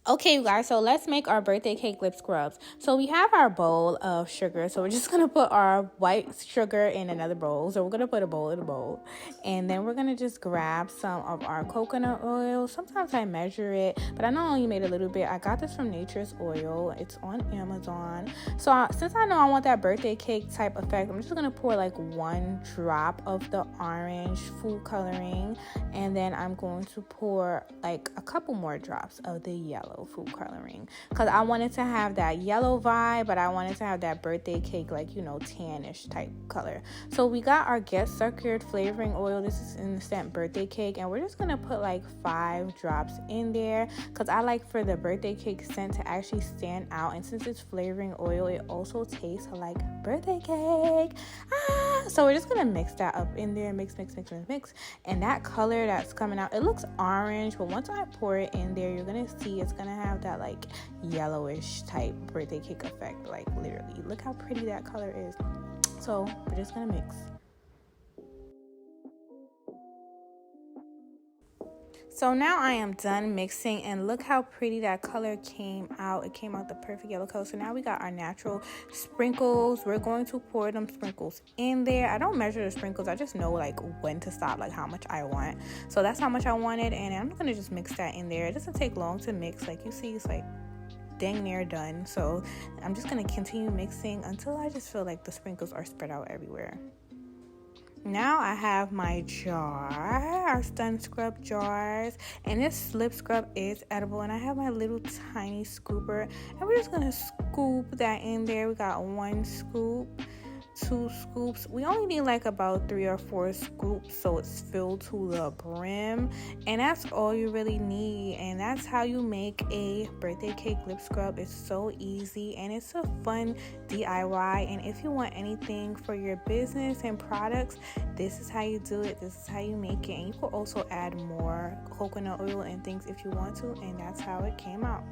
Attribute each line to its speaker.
Speaker 1: Okay, you guys, so let's make our birthday cake lip scrubs. So we have our bowl of sugar. So we're just going to put our white sugar in another bowl. So we're going to put a bowl in a bowl. And then we're going to just grab some of our coconut oil. Sometimes I measure it, but I know I only made a little bit. I got this from Nature's Oil. It's on Amazon. So since I know I want that birthday cake type effect, I'm just going to pour like 1 drop of the orange food coloring. And then I'm going to pour like a couple more drops of the yellow food coloring, because I wanted to have that yellow vibe, but I wanted to have that birthday cake, like, you know, tannish type color. So we got our Get Suckered flavoring oil. This is instant birthday cake, and we're just gonna put like 5 drops in there, because I like for the birthday cake scent to actually stand out. And since it's flavoring oil, it also tastes like birthday cake. So we're just gonna mix that up in there, mix. And that color that's coming out, it looks orange, but once I pour it in there, you're gonna see it's gonna have that like yellowish type birthday cake effect. Like literally, look how pretty that color is. So we're just gonna mix. So now I am done mixing, and look how pretty that color came out. It came out the perfect yellow color. So now we got our natural sprinkles. We're going to pour them sprinkles in there. I don't measure the sprinkles. I just know like when to stop, like how much I want. So that's how much I wanted, and I'm going to just mix that in there. It doesn't take long to mix. Like you see, it's like dang near done. So I'm just going to continue mixing until I just feel like the sprinkles are spread out everywhere. Now I have my jar, our Stun Scrub jars, and this lip scrub is edible, and I have my little tiny scooper, and we're just gonna scoop that in there. We got 1 scoop, 2 scoops. We only need like about 3 or 4 scoops so it's filled to the brim, and that's all you really need. And that's how you make a birthday cake lip scrub. It's so easy, and it's a fun DIY. And if you want anything for your business and products, this is how you do it, this is how you make it. And you can also add more coconut oil and things if you want to, and that's how it came out.